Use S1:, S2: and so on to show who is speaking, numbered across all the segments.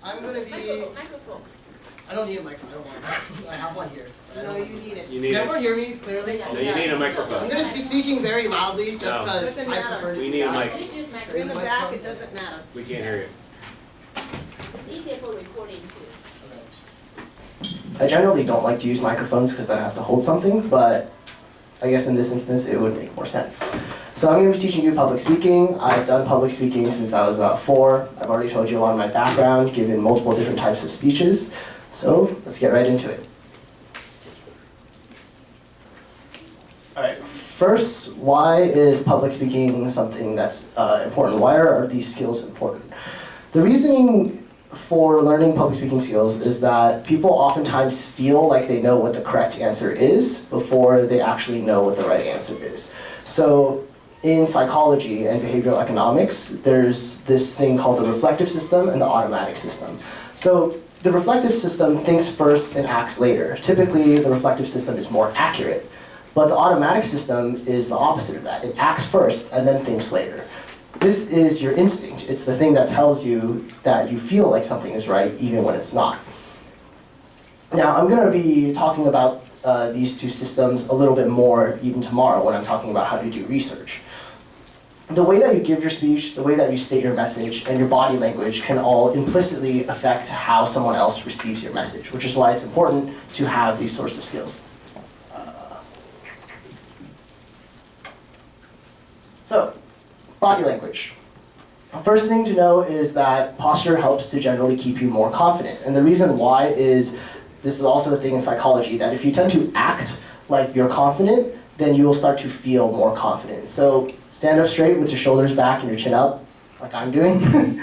S1: I'm going to be...
S2: Microphone.
S1: I don't need a microphone. I don't want one. I have one here.
S3: No, you need it.
S4: You
S1: Can
S4: need
S1: everyone
S4: it.
S1: hear me clearly?
S4: No, you need a
S1: I'm
S4: microphone.
S1: going to be speaking very loudly just
S4: No.
S1: because
S3: Doesn't
S1: I
S3: matter.
S1: prefer to
S4: We
S1: do
S4: need a
S1: that.
S4: mic.
S2: Please use
S3: In
S2: microphone.
S3: the back, it doesn't matter.
S4: We can't hear you.
S2: It's easier for recording too.
S5: I generally don't like to use microphones because then I have to hold something, but I guess in this instance it would make more sense. So I'm going to be teaching you public speaking. I've done public speaking since I was about 4. I've already told you a lot of my background, given multiple different types of speeches. So let's get right into it. Alright, first, why is public speaking something that's important? Why are these skills important? The reasoning for learning public speaking skills is that people oftentimes feel like they know what the correct answer is before they actually know what the right answer is. So in psychology and behavioral economics, there's this thing called the reflective system and the automatic system. So the reflective system thinks first and acts later. Typically, the reflective system is more accurate, but the automatic system is the opposite of that. It acts first and then thinks later. This is your instinct. It's the thing that tells you that you feel like something is right even when it's not. Now, I'm going to be talking about these two systems a little bit more even tomorrow when I'm talking about how to do research. The way that you give your speech, the way that you state your message, and your body language can all implicitly affect how someone else receives your message, which is why it's important to have these sorts of skills. So, body language. First thing to know is that posture helps to generally keep you more confident. And the reason why is, this is also a thing in psychology, that if you tend to act like you're confident, then you will start to feel more confident. So stand up straight with your shoulders back and your chin up, like I'm doing.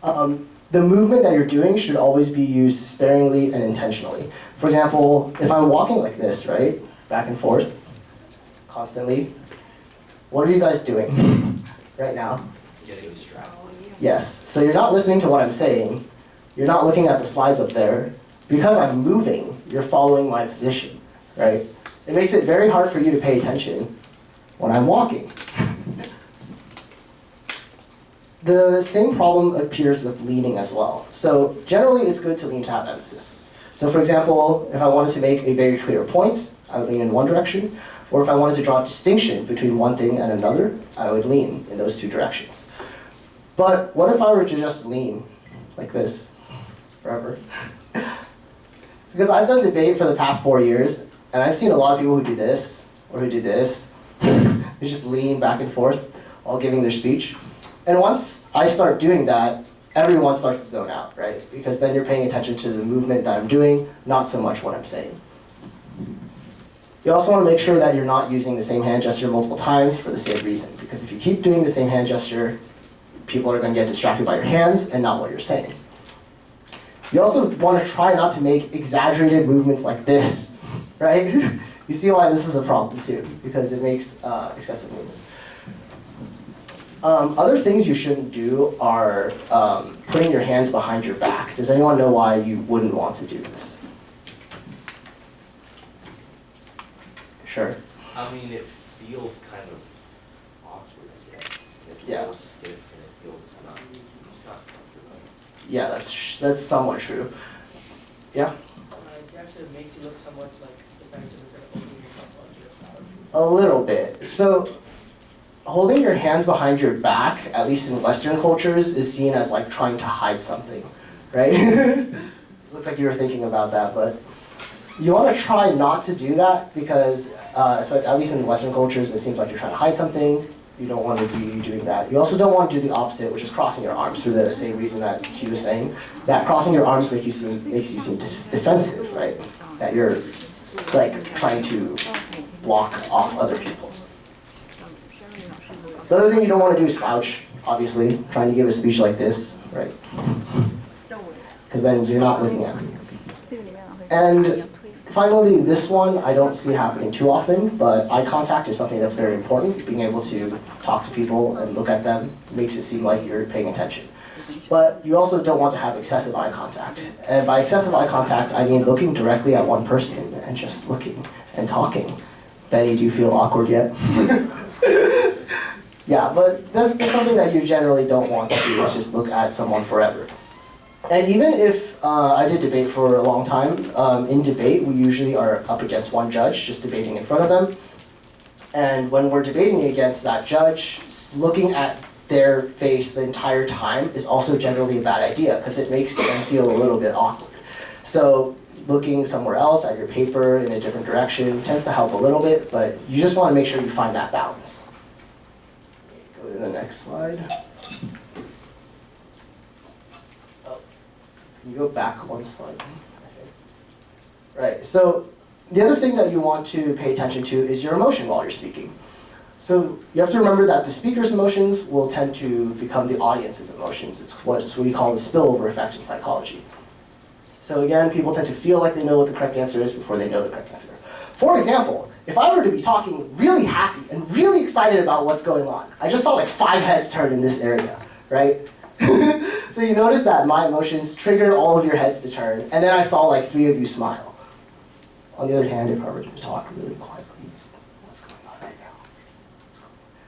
S5: The movement that you're doing should always be used sparingly and intentionally. For example, if I'm walking like this, right, back and forth, constantly, what are you guys doing right now?
S4: Getting distracted.
S5: Yes, so you're not listening to what I'm saying. You're not looking at the slides up there. Because I'm moving, you're following my position, right? It makes it very hard for you to pay attention when I'm walking. The same problem appears with leaning as well. So generally, it's good to lean to have emphasis. So for example, if I wanted to make a very clear point, I would lean in one direction. Or if I wanted to draw a distinction between one thing and another, I would lean in those two directions. But what if I were to just lean like this forever? Because I've done debate for the past 4 years, and I've seen a lot of people who do this, or who do this. They just lean back and forth while giving their speech. And once I start doing that, everyone starts to zone out, right? Because then you're paying attention to the movement that I'm doing, not so much what I'm saying. You also want to make sure that you're not using the same hand gesture multiple times for the same reason. Because if you keep doing the same hand gesture, people are going to get distracted by your hands and not what you're saying. You also want to try not to make exaggerated movements like this, right? You see why this is a problem too, because it makes excessive movements. Other things you shouldn't do are putting your hands behind your back. Does anyone know why you wouldn't want to do this? Sure.
S6: I mean, it feels kind of awkward, I guess. It feels
S5: Yeah.
S6: stiff and it feels not, it's not comfortable.
S5: Yeah, that's somewhat true. Yeah?
S1: I guess it makes you look somewhat like defensive instead of opening yourself onto your power.
S5: A little bit. So, holding your hands behind your back, at least in Western cultures, is seen as like trying to hide something, right? Looks like you were thinking about that, but you want to try not to do that because, at least in Western cultures, it seems like you're trying to hide something. You don't want to be doing that. You also don't want to do the opposite, which is crossing your arms for the same reason that he was saying. That crossing your arms makes you seem defensive, right? That you're like trying to block off other people. The other thing you don't want to do is slouch, obviously, trying to give a speech like this, right? Because then you're not looking at me. And finally, this one I don't see happening too often, but eye contact is something that's very important. Being able to talk to people and look at them makes it seem like you're paying attention. But you also don't want to have excessive eye contact. And by excessive eye contact, I mean looking directly at one person and just looking and talking. Benny, do you feel awkward yet? Yeah, but that's something that you generally don't want to do, is just look at someone forever. And even if I did debate for a long time, in debate we usually are up against one judge, just debating in front of them. And when we're debating against that judge, looking at their face the entire time is also generally a bad idea because it makes them feel a little bit awkward. So looking somewhere else at your paper in a different direction tends to help a little bit, but you just want to make sure you find that balance. Go to the next slide. Oh, can you go back one slide? Right, so the other thing that you want to pay attention to is your emotion while you're speaking. So you have to remember that the speaker's emotions will tend to become the audience's emotions. It's what we call the spillover effect in psychology. So again, people tend to feel like they know what the correct answer is before they know the correct answer. For example, if I were to be talking really happy and really excited about what's going on, I just saw like 5 heads turn in this area, right? So you notice that my emotions trigger all of your heads to turn, and then I saw like 3 of you smile. On the other hand, if I were to talk really quietly, what's going on right now?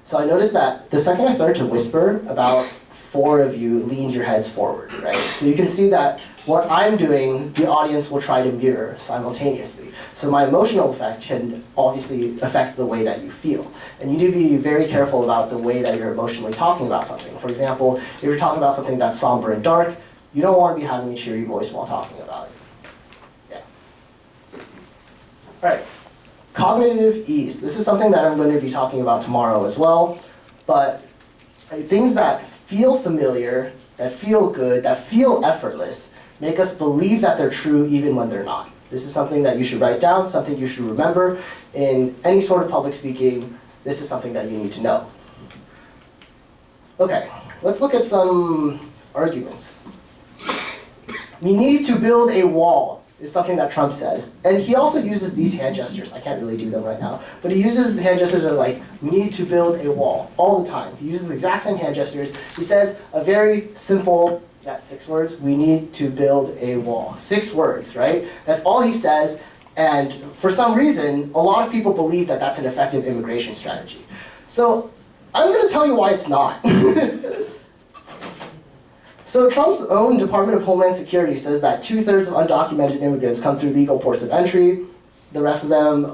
S5: So I noticed that the second I started to whisper, about 4 of you leaned your heads forward, right? So you can see that what I'm doing, the audience will try to mirror simultaneously. So my emotional effect can obviously affect the way that you feel. And you need to be very careful about the way that you're emotionally talking about something. For example, if you're talking about something that's somber and dark, you don't want to be having a cheery voice while talking about it. Yeah. All right. Cognitive ease. This is something that I'm going to be talking about tomorrow as well. But things that feel familiar, that feel good, that feel effortless, make us believe that they're true even when they're not. This is something that you should write down, something you should remember. In any sort of public speaking, this is something that you need to know. Okay, let's look at some arguments. We need to build a wall, is something that Trump says. And he also uses these hand gestures. I can't really do them right now. But he uses the hand gestures that are like, we need to build a wall, all the time. He uses the exact same hand gestures. He says a very simple, that's 6 words, we need to build a wall. 6 words, right? That's all he says. And for some reason, a lot of people believe that that's an effective immigration strategy. So I'm going to tell you why it's not. So Trump's own Department of Homeland Security says that 2/3 of undocumented immigrants come through legal ports of entry. The rest of them,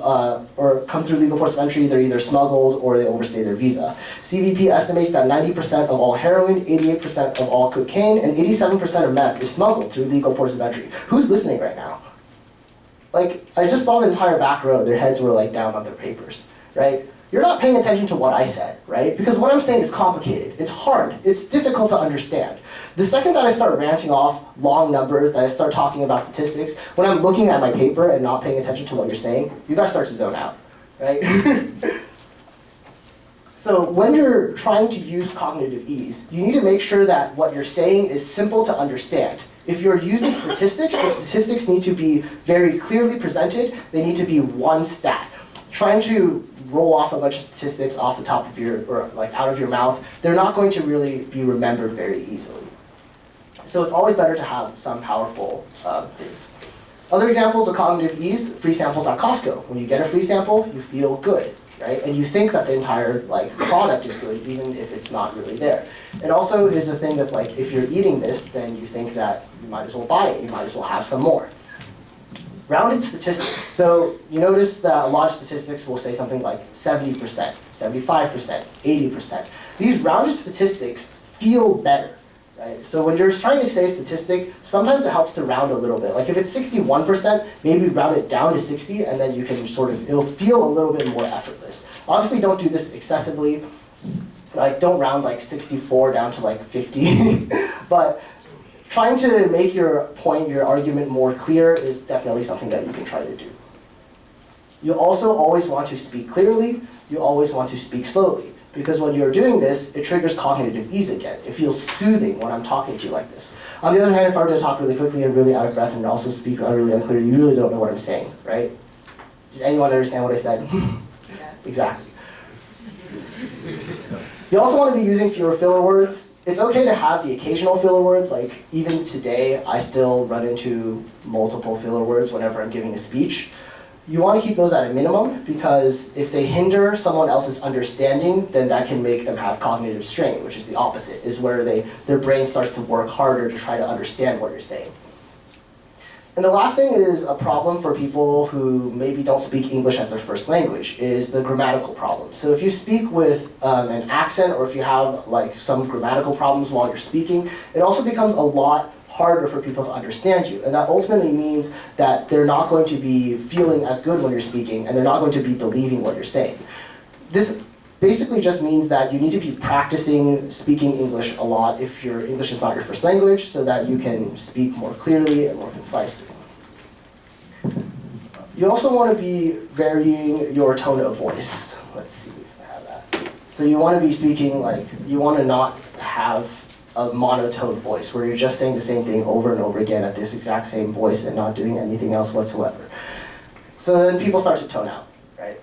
S5: or come through legal ports of entry, they're either smuggled or they overstay their visa. CBP estimates that 90% of all heroin, 88% of all cocaine, and 87% of meth is smuggled through legal ports of entry. Who's listening right now? Like, I just saw the entire back row, their heads were like down on their papers, right? You're not paying attention to what I said, right? Because what I'm saying is complicated. It's hard. It's difficult to understand. The second that I start ranting off long numbers, that I start talking about statistics, when I'm looking at my paper and not paying attention to what you're saying, you guys start to zone out, right? So when you're trying to use cognitive ease, you need to make sure that what you're saying is simple to understand. If you're using statistics, the statistics need to be very clearly presented. They need to be one stat. Trying to roll off a bunch of statistics off the top of your, or like out of your mouth, they're not going to really be remembered very easily. So it's always better to have some powerful things. Other examples of cognitive ease, free samples at Costco. When you get a free sample, you feel good, right? And you think that the entire product is good, even if it's not really there. It also is a thing that's like, if you're eating this, then you think that you might as well buy it, you might as well have some more. Rounded statistics. So you notice that a lot of statistics will say something like 70%, 75%, 80%. These rounded statistics feel better, right? So when you're trying to say a statistic, sometimes it helps to round a little bit. Like if it's 61%, maybe round it down to 60, and then you can it'll feel a little bit more effortless. Obviously don't do this excessively. Like don't round like 64 down to like 50, but trying to make your point, your argument more clear is definitely something that you can try to do. You also always want to speak clearly. You always want to speak slowly. Because when you're doing this, it triggers cognitive ease again. It feels soothing when I'm talking to you like this. On the other hand, if I were to talk really quickly and really out of breath and also speak really unclear, you really don't know what I'm saying, right? Did anyone understand what I said? Exactly. You also want to be using fewer filler words. It's okay to have the occasional filler word, like even today I still run into multiple filler words whenever I'm giving a speech. you want to keep those at a minimum because if they hinder someone else's understanding, then that can make them have cognitive strain, which is the opposite, is where their brain starts to work harder to try to understand what you're saying. And the last thing is a problem for people who maybe don't speak English as their first language, is the grammatical problem. So if you speak with an accent, or if you have like some grammatical problems while you're speaking, it also becomes a lot harder for people to understand you. And that ultimately means that they're not going to be feeling as good when you're speaking, and they're not going to be believing what you're saying. This basically just means that you need to be practicing speaking English a lot if your English is not your first language, so that you can speak more clearly and more concisely. You also want to be varying your tone of voice. Let's see if I have that. So you want to be speaking like, you want to not have a monotone voice where you're just saying the same thing over and over again at this exact same voice and not doing anything else whatsoever. So then people start to tone out, right?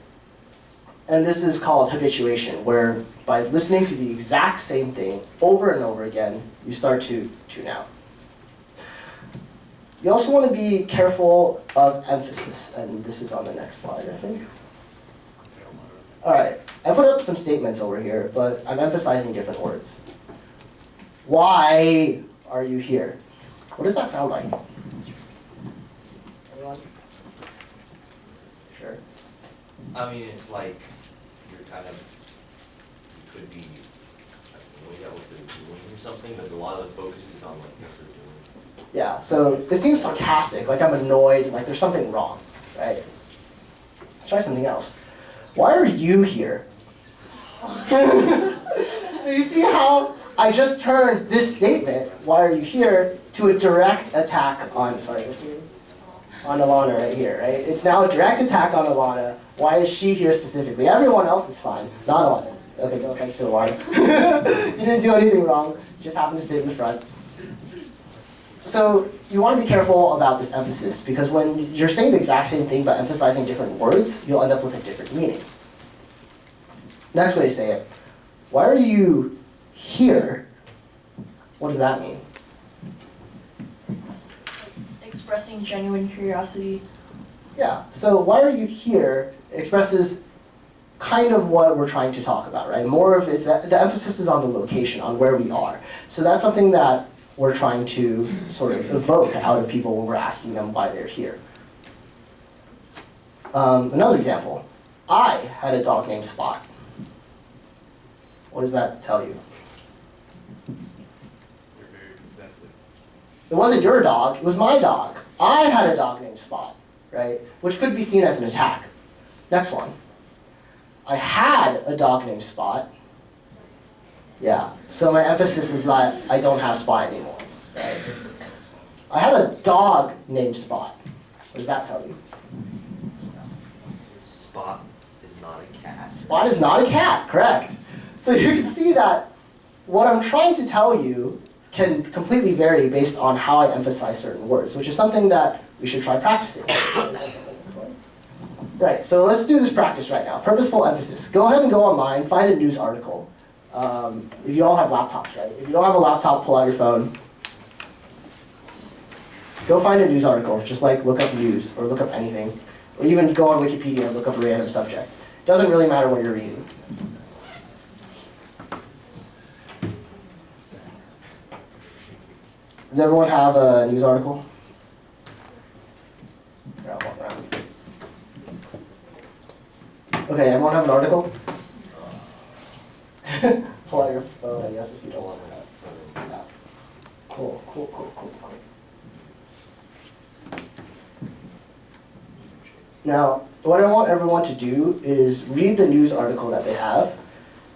S5: And this is called habituation, where by listening to the exact same thing over and over again, you start to tune out. You also want to be careful of emphasis, and this is on the next slide, I think. All right, I put up some statements over here, but I'm emphasizing different words. Why are you here? What does that sound like? Anyone? Sure.
S6: I mean, it's like you're kind of, you could be annoyed at what they're doing or something, but a lot of the focus is on like what they're doing.
S5: Yeah, so it seems sarcastic, like I'm annoyed, like there's something wrong, right? Let's try something else. Why are you here? So you see how I just turned this statement, why are you here, to a direct attack on, on Alana right here, right? It's now a direct attack on Alana. Why is she here specifically? Everyone else is fine, not Alana. Okay, no offense to Alana. You didn't do anything wrong, you just happened to sit in the front. So you want to be careful about this emphasis, because when you're saying the exact same thing but emphasizing different words, you'll end up with a different meaning. Next way to say it, why are you here? What does that mean?
S4: Expressing genuine curiosity.
S5: Yeah, so why are you here expresses kind of what we're trying to talk about, right? More of it's, the emphasis is on the location, on where we are. So that's something that we're trying to sort of evoke out of people when we're asking them why they're here. Another example, I had a dog named Spot. What does that tell you?
S6: You're very possessive.
S5: It wasn't your dog, it was my dog. I had a dog named Spot, right? Which could be seen as an attack. Next one. I had a dog named Spot. Yeah, so my emphasis is that I don't have Spot anymore, right? I had a dog named Spot. What does that tell you?
S6: Spot is not a cat.
S5: Spot is not a cat, correct. So you can see that what I'm trying to tell you can completely vary based on how I emphasize certain words, which is something that we should try practicing. Right, so let's do this practice right now. Purposeful emphasis. Go ahead and go online, find a news article. If you all have laptops, right? If you don't have a laptop, pull out your phone. Go find a news article, just like look up news, or look up anything. Or even go on Wikipedia and look up a random subject. It doesn't really matter what you're reading. Does everyone have a news article? Here, I'll walk around. Okay, everyone have an article? Pull out your phone, I guess, if you don't want to. Yeah. Cool. Now, what I want everyone to do is read the news article that they have.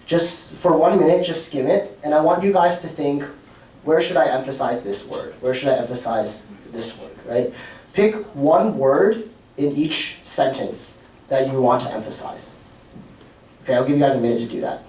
S5: Just for 1 minute, just skim it, and I want you guys to think, where should I emphasize this word? Where should I emphasize this word, right? Pick one word in each sentence that you want to emphasize. Okay, I'll give you guys a minute to do that.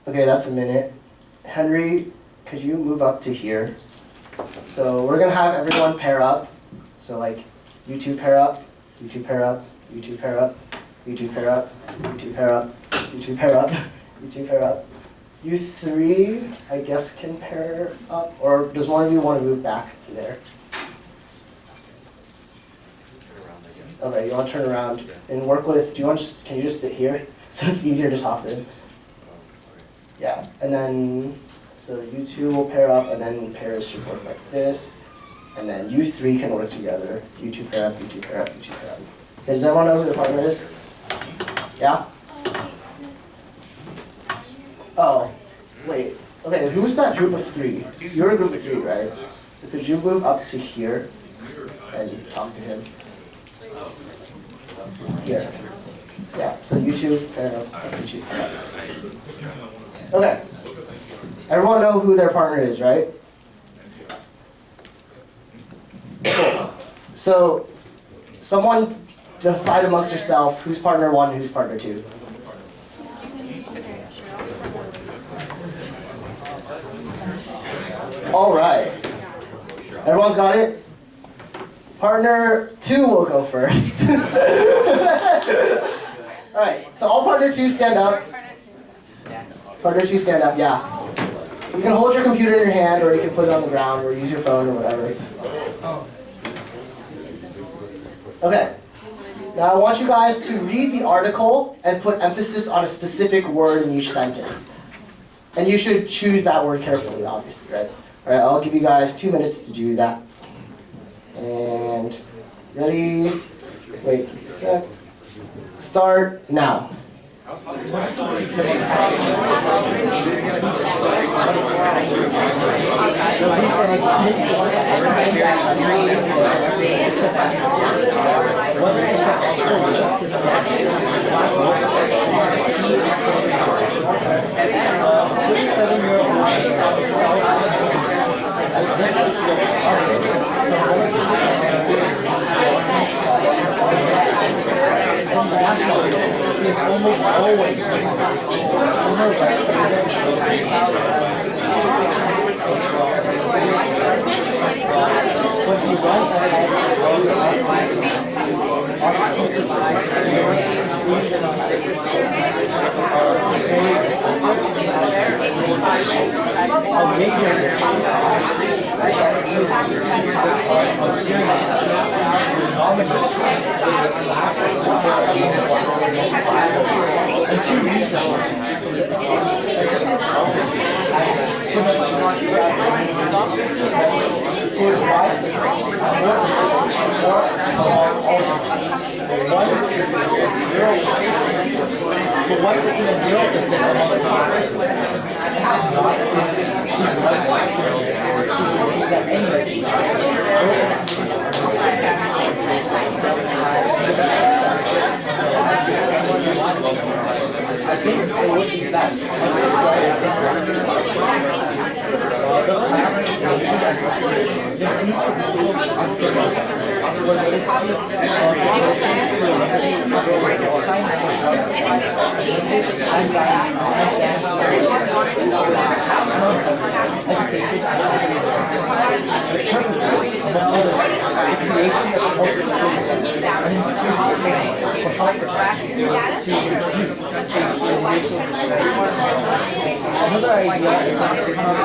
S5: Okay, that's a minute. Henry, could you move up to here? So we're gonna have everyone pair up. So like, you two pair up, you two pair up, you two pair up, you two pair up, you two pair up, you two pair up, you two pair up. You three, I guess, can pair up, or does one of you want to move back to there?
S6: Turn around, I guess.
S5: Okay, you want to turn around and work with, can you just sit here? So it's easier to talk to. Yeah, and then, so you two will pair up, and then pairs should work like this. And then you three can work together. You two pair up, you two pair up, you two pair up. Okay, does everyone know who their partner is? Yeah? Oh, wait. Okay, who's that group of three? You're a group of three, right? So could you move up to here and talk to him? Here. Yeah, so you two pair up, you two pair up. Okay. Everyone know who their partner is, right? Cool. So, someone decide amongst yourself who's partner one and who's partner two. All right. Everyone's got it? Partner two will go first. All right, so all partner two stand up. Partner two stand up, yeah. You can hold your computer in your hand, or you can put it on the ground, or use your phone, or whatever. Okay. Now I want you guys to read the article and put emphasis on a specific word in each sentence. And you should choose that word carefully, obviously, right? All right, I'll give you guys 2 minutes to do that. And ready? Wait a sec. Start now.
S7: Is almost always when he runs ahead a I think it would be best.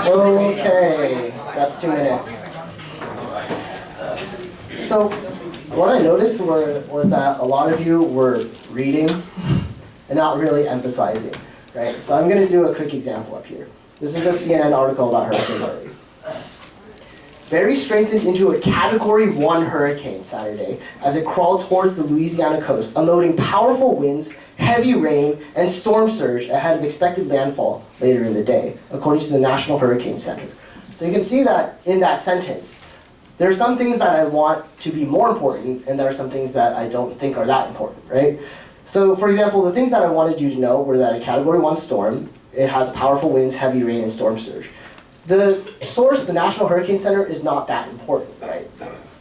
S5: Okay, that's 2 minutes. So, what I noticed was that a lot of you were reading and not really emphasizing, right? So I'm going to do a quick example up here. This is a CNN article about Hurricane Harvey. Barry strengthened into a Category 1 hurricane Saturday as it crawled towards the Louisiana coast, unloading powerful winds, heavy rain, and storm surge ahead of expected landfall later in the day, according to the National Hurricane Center. So you can see that in that sentence, there are some things that I want to be more important, and there are some things that I don't think are that important, right? So for example, the things that I wanted you to know were that a Category 1 storm, it has powerful winds, heavy rain, and storm surge. The source, the National Hurricane Center, is not that important, right?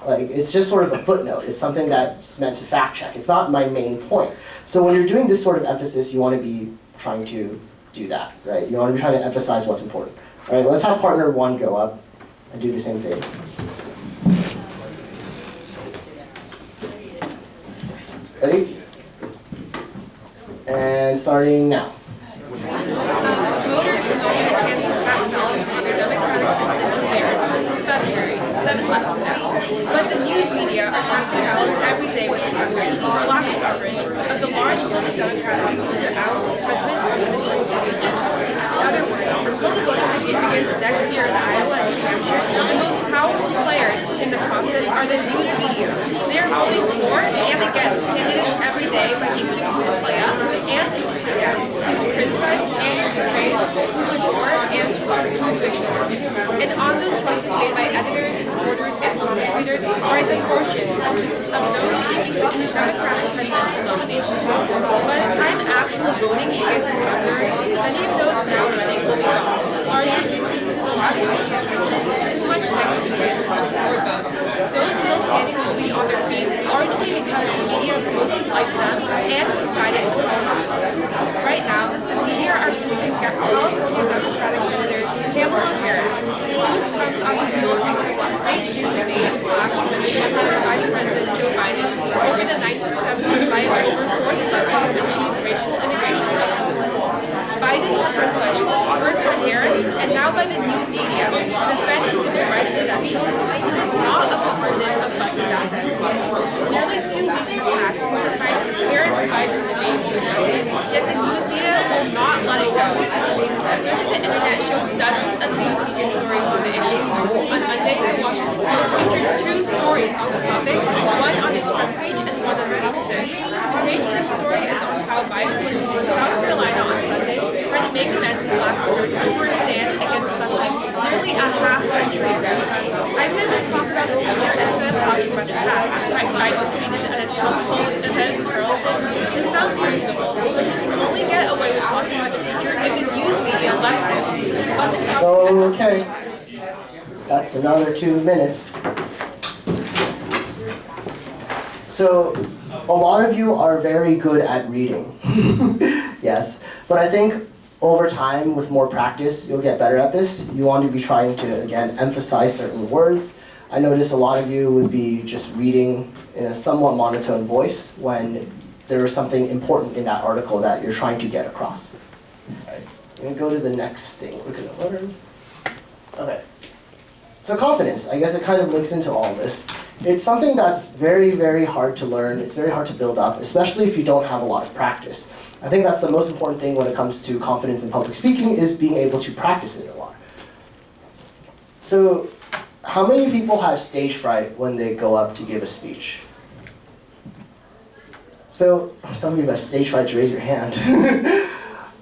S5: Like, it's just sort of a footnote. It's something that's meant to fact check. It's not my main point. So when you're doing this sort of emphasis, you want to be trying to do that, right? You want to be trying to emphasize what's important. All right, let's have partner 1 go up and do the same thing. Ready? And starting now.
S8: Moses was only a chance to pass ballots on their Democratic presidential merits until February, 7 months from now. But the news media are passing ballots every day with coverage, or lack of coverage, of the large vote of Democrats to oust President Trump and Attorney General. In other words, until the voting begins next year in Iowa and New Hampshire, the most powerful players in the process are the news media. They are voting for and against candidates every day by choosing who to play up and who to forget, who to criticize and who to praise, who to adore and who to ignore. And on those choices made by editors, reporters, and commentators are the fortunes of those seeking the Democratic presidential nomination. By the time actual voting begins in February, many of those now running will be gone, largely due to the lack of attention, too much negative news to support them. Those still standing will be on their feet, largely because the media posts like them and decided to sell them. Right now, the media are boosting California Democratic Senator Kamala Harris. This comes on the heels of a fake June days clash with Vice President Joe Biden over the 1970s fight over forced buses to achieve racial integration in the schools. Biden was pushed first by Harris and now by the news media to defend his civil rights credentials. He was not a proponent of busing that deadline. Nearly 2 weeks have passed since the fight Harris-Biden debate was held, yet the news media will not let it go. Research of the internet shows studies of news media stories on the issue. On Monday, the Washington Post featured 2 stories on the topic, one on its front page and one on page 6. The page 6 story is on how Biden was in South Carolina on Sunday, trying to make amends with black voters over a stand against busing nearly a half-century ago. I said let's talk about the future instead of talking about the past, right? Biden tweeted at a town hall event in Charleston. It sounds reasonable, but you can only get away with talking about the future if the news media lets them. Busing
S5: Okay. That's another 2 minutes. So, a lot of you are very good at reading. Yes. But I think over time, with more practice, you'll get better at this. You want to be trying to, again, emphasize certain words. I notice a lot of you would be just reading in a somewhat monotone voice when there is something important in that article that you're trying to get across. Right. I'm going to go to the next thing we're going to learn. Okay. So confidence, I guess it kind of links into all of this. It's something that's very, very hard to learn. It's very hard to build up, especially if you don't have a lot of practice. I think that's the most important thing when it comes to confidence in public speaking is being able to practice it a lot. So how many people have stage fright when they go up to give a speech? So some of you have stage fright, to raise your hand.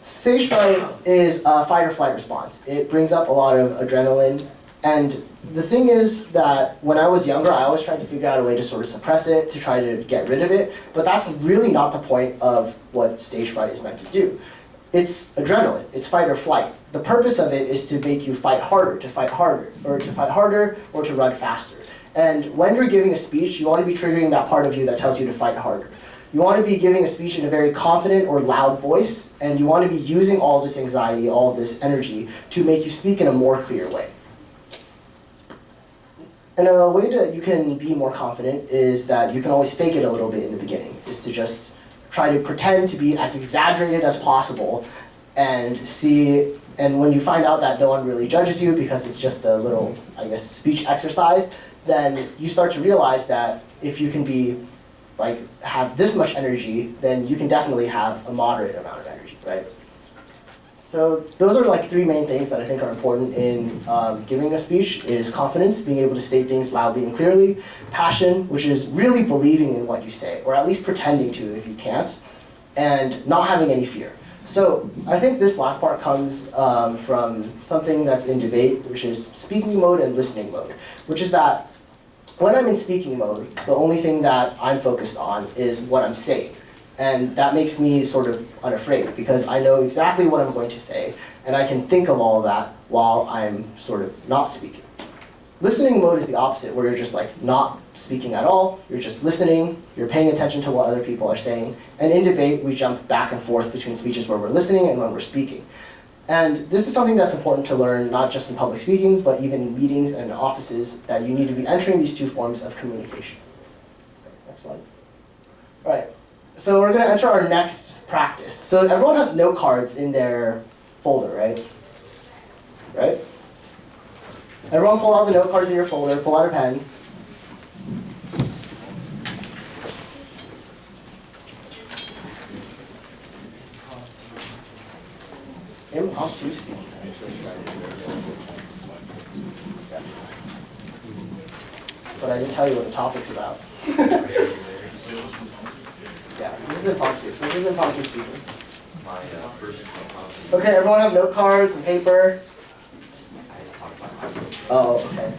S5: Stage fright is a fight or flight response. It brings up a lot of adrenaline. And the thing is that when I was younger, I always tried to figure out a way to sort of suppress it, to try to get rid of it. But that's really not the point of what stage fright is meant to do. It's adrenaline. It's fight or flight. The purpose of it is to make you fight harder, or to run faster. And when you're giving a speech, you want to be triggering that part of you that tells you to fight harder. You want to be giving a speech in a very confident or loud voice, and you want to be using all this anxiety, all this energy, to make you speak in a more clear way. And a way that you can be more confident is that you can always fake it a little bit in the beginning, is to just try to pretend to be as exaggerated as possible and when you find out that no one really judges you because it's just a little, I guess, speech exercise, then you start to realize that if you can have this much energy, then you can definitely have a moderate amount of energy, right? So those are 3 main things that I think are important in giving a speech is confidence, being able to state things loudly and clearly, passion, which is really believing in what you say, or at least pretending to if you can't, and not having any fear. So I think this last part comes from something that's in debate, which is speaking mode and listening mode, which is that when I'm in speaking mode, the only thing that I'm focused on is what I'm saying. And that makes me sort of unafraid because I know exactly what I'm going to say and I can think of all of that while I'm sort of not speaking. Listening mode is the opposite, where you're just like not speaking at all, you're just listening, you're paying attention to what other people are saying, and in debate we jump back and forth between speeches where we're listening and when we're speaking. And this is something that's important to learn, not just in public speaking, but even in meetings and offices, that you need to be entering these two forms of communication. Okay, next slide. All right, so we're gonna enter our next practice. So everyone has note cards in their folder, right? Right? Everyone pull out the note cards in your folder, pull out a pen. Impromptu speaking. Yes. But I didn't tell you what the topic's about. Yeah, this is impromptu. This is impromptu speaking.
S6: My first impromptu.
S5: Okay, everyone have note cards and paper.
S6: I talked about my
S5: Oh, okay.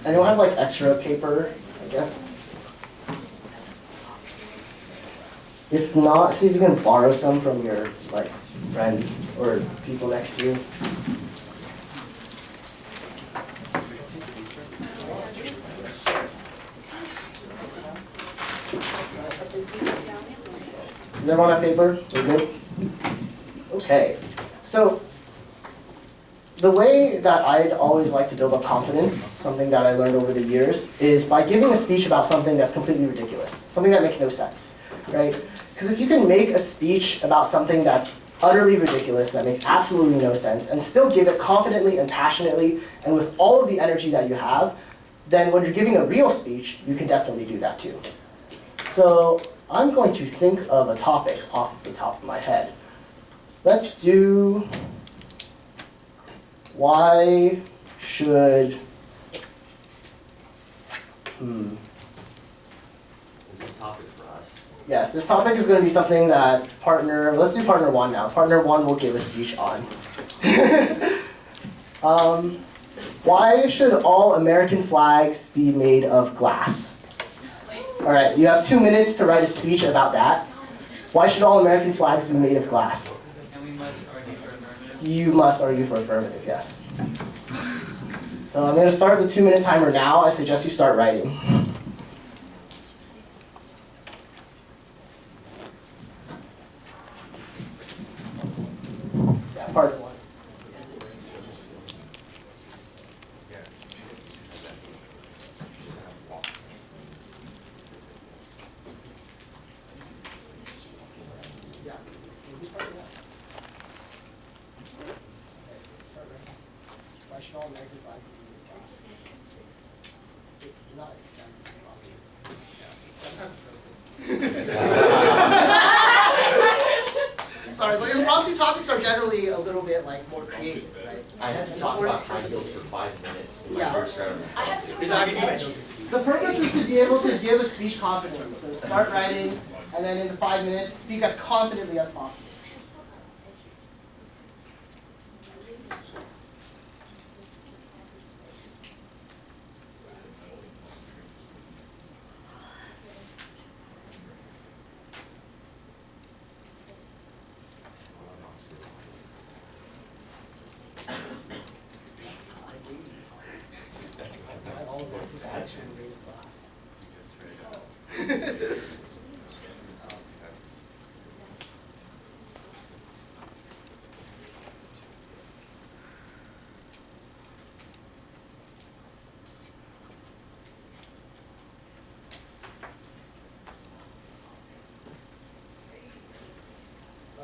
S5: Anyone have like extra paper, I guess? If not, see if you can borrow some from your like friends or people next to you. Does everyone have paper? We're good? Okay. So the way that I'd always like to build up confidence, something that I learned over the years, is by giving a speech about something that's completely ridiculous, something that makes no sense, right? Because if you can make a speech about something that's utterly ridiculous, that makes absolutely no sense, and still give it confidently and passionately and with all of the energy that you have, then when you're giving a real speech, you can definitely do that too. So I'm going to think of a topic off the top of my head. Let's do, why should,
S6: Is this topic for us?
S5: Yes, this topic is going to be something that let's do partner one now. Partner one will give a speech on. Why should all American flags be made of glass? All right, you have 2 minutes to write a speech about that. Why should all American flags be made of glass?
S1: And we must argue for affirmative.
S5: You must argue for affirmative, yes. So I'm going to start the 2-minute timer now. I suggest you start writing. Yeah, partner one. Yeah. Who's partner one? Why should all American flags be made of glass? It's not extend. Extend has a purpose. Sorry, but impromptu topics are generally a little bit like more creative, right?
S6: I had to talk about high heels for 5 minutes in my
S5: Yeah.
S6: first round.
S5: The purpose is to be able to give a speech confidently. So start writing, and then in the 5 minutes, speak as confidently as possible.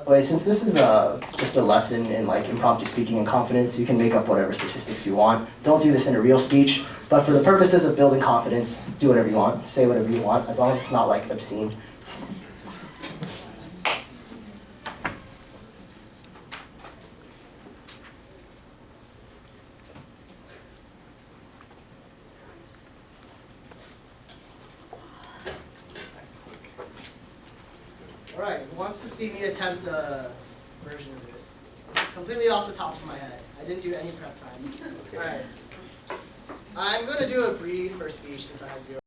S5: But since this is just a lesson in like impromptu speaking and confidence, you can make up whatever statistics you want. Don't do this in a real speech, but for the purposes of building confidence, do whatever you want, say whatever you want, as long as it's not like obscene. All right, who wants to see me attempt a version of this? Completely off the top of my head. I didn't do any prep time. All right. I'm going to do a brief first speech since I had 0